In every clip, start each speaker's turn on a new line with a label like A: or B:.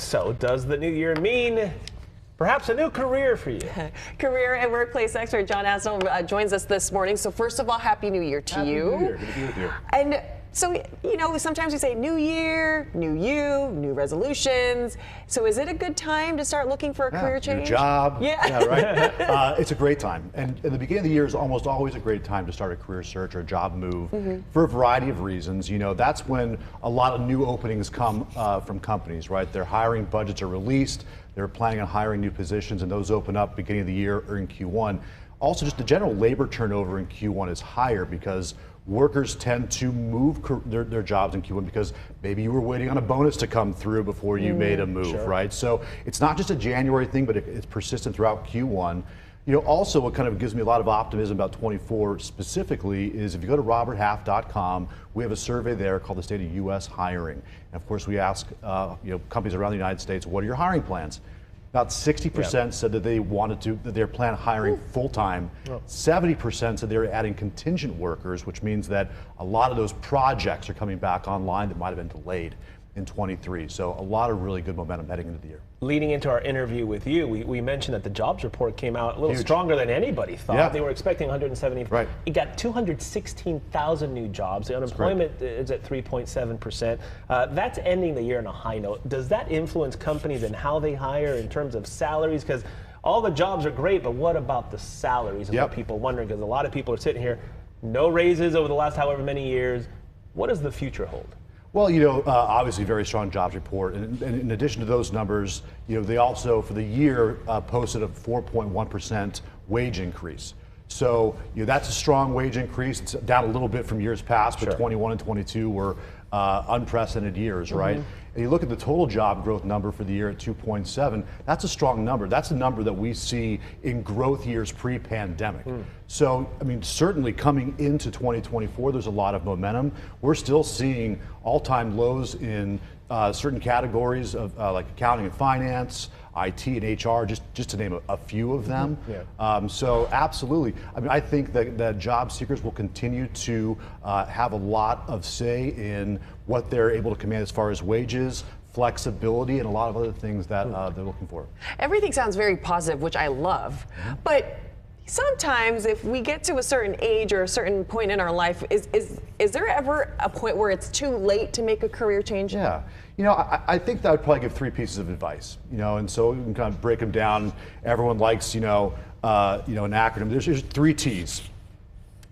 A: So does the new year mean perhaps a new career for you?
B: Career and workplace expert John Asnell joins us this morning. So first of all, Happy New Year to you.
C: Happy New Year. Good to be with you.
B: And so, you know, sometimes we say new year, new you, new resolutions. So is it a good time to start looking for a career change?
C: New job.
B: Yeah.
C: Right. It's a great time. And the beginning of the year is almost always a great time to start a career search or a job move for a variety of reasons. You know, that's when a lot of new openings come from companies, right? Their hiring budgets are released. They're planning on hiring new positions, and those open up beginning of the year or in Q1. Also, just the general labor turnover in Q1 is higher because workers tend to move their jobs in Q1 because maybe you were waiting on a bonus to come through before you made a move, right? So it's not just a January thing, but it's persistent throughout Q1. You know, also what kind of gives me a lot of optimism about 24 specifically is if you go to roberthalf.com, we have a survey there called the State of U.S. Hiring. And of course, we ask companies around the United States, what are your hiring plans? About 60% said that they're planning hiring full-time. 70% said they were adding contingent workers, which means that a lot of those projects are coming back online that might have been delayed in 23. So a lot of really good momentum heading into the year.
A: Leading into our interview with you, we mentioned that the jobs report came out a little stronger than anybody thought.
C: Yeah.
A: They were expecting 170.
C: Right.
A: It got 216,000 new jobs. The unemployment is at 3.7%. That's ending the year on a high note. Does that influence companies and how they hire in terms of salaries? Because all the jobs are great, but what about the salaries? Is what people wondering, because a lot of people are sitting here, no raises over the last however many years. What does the future hold?
C: Well, you know, obviously very strong jobs report. And in addition to those numbers, you know, they also, for the year, posted a 4.1% wage increase. So, you know, that's a strong wage increase. It's down a little bit from years past, but 21 and 22 were unprecedented years, right? And you look at the total job growth number for the year at 2.7, that's a strong number. That's a number that we see in growth years pre-pandemic. So, I mean, certainly coming into 2024, there's a lot of momentum. We're still seeing all-time lows in certain categories of like accounting and finance, IT and HR, just to name a few of them. So absolutely. I mean, I think that job seekers will continue to have a lot of say in what they're able to command as far as wages, flexibility, and a lot of other things that they're looking for.
B: Everything sounds very positive, which I love, but sometimes if we get to a certain age or a certain point in our life, is there ever a point where it's too late to make a career change?
C: Yeah, you know, I think that I would probably give 3 pieces of advice, you know, and so we can kind of break them down. Everyone likes, you know, an acronym. There's 3 T's.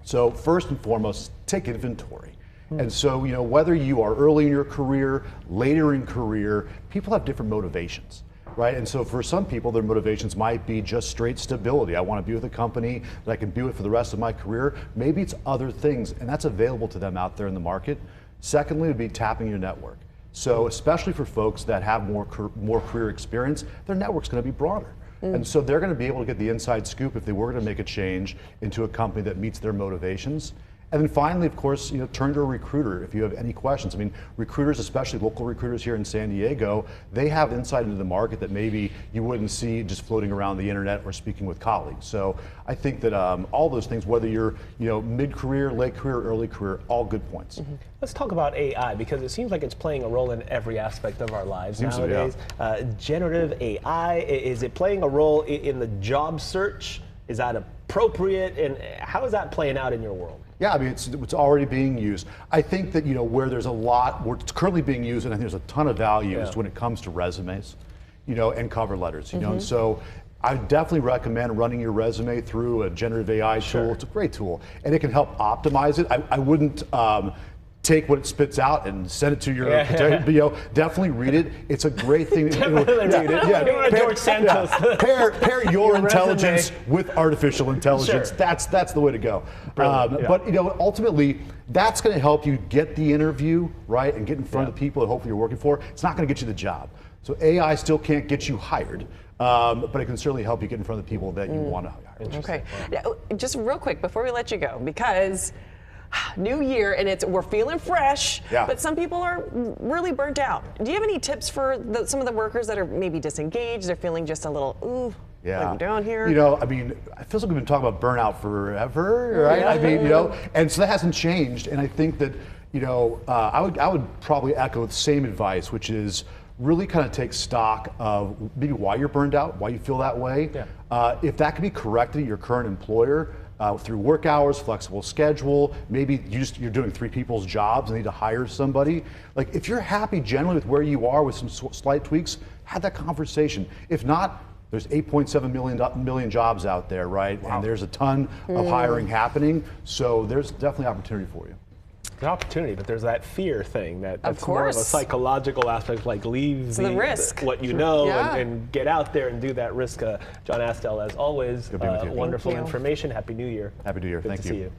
C: So first and foremost, take inventory. And so, you know, whether you are early in your career, later in career, people have different motivations. Right, and so for some people, their motivations might be just straight stability. I want to be with a company that I can be with for the rest of my career. Maybe it's other things, and that's available to them out there in the market. Secondly, would be tapping your network. So especially for folks that have more career experience, their network's going to be broader. And so they're going to be able to get the inside scoop if they were going to make a change into a company that meets their motivations. And then finally, of course, you know, turn to a recruiter if you have any questions. I mean, recruiters, especially local recruiters here in San Diego, they have insight into the market that maybe you wouldn't see just floating around the internet or speaking with colleagues. So I think that all those things, whether you're, you know, mid-career, late career, early career, all good points.
A: Let's talk about AI, because it seems like it's playing a role in every aspect of our lives nowadays. Generative AI, is it playing a role in the job search? Is that appropriate? And how is that playing out in your world?
C: Yeah, I mean, it's already being used. I think that, you know, where it's currently being used, and I think there's a ton of value is when it comes to resumes, you know, and cover letters, you know, and so I definitely recommend running your resume through a generative AI tool. It's a great tool, and it can help optimize it. I wouldn't take what it spits out and send it to your, you know, definitely read it. It's a great thing.
A: Definitely read it. Yeah, George Santos.
C: Pair your intelligence with artificial intelligence. That's the way to go. But you know, ultimately, that's going to help you get the interview right and get in front of the people that hopefully you're working for. It's not going to get you the job. So AI still can't get you hired, but it can certainly help you get in front of the people that you want to hire.
B: Okay, now, just real quick before we let you go, because new year and we're feeling fresh, but some people are really burnt out. Do you have any tips for some of the workers that are maybe disengaged? They're feeling just a little, what are you doing here?
C: You know, I mean, it feels like we've been talking about burnout forever, right? I mean, you know, and so that hasn't changed. And I think that, you know, I would probably echo the same advice, which is really kind of take stock of maybe why you're burned out, why you feel that way.
A: Yeah.
C: If that can be corrected at your current employer, through work hours, flexible schedule, maybe you're doing 3 people's jobs and need to hire somebody. Like if you're happy generally with where you are with some slight tweaks, have that conversation. If not, there's 8.7 million jobs out there, right? Wow. And there's a ton of hiring happening, so there's definitely opportunity for you.
A: An opportunity, but there's that fear thing that's
B: of
A: more of a
B: course.
A: psychological aspect, like leave
B: the risk.
A: what you know
B: Yeah.
A: and get out there and do that risk. John Astel, as always,
C: Good being with you.
A: wonderful
B: Thank you.
A: information. Happy New Year.
C: Happy New Year.
A: Good
C: Thank
A: to
C: you.
A: see you.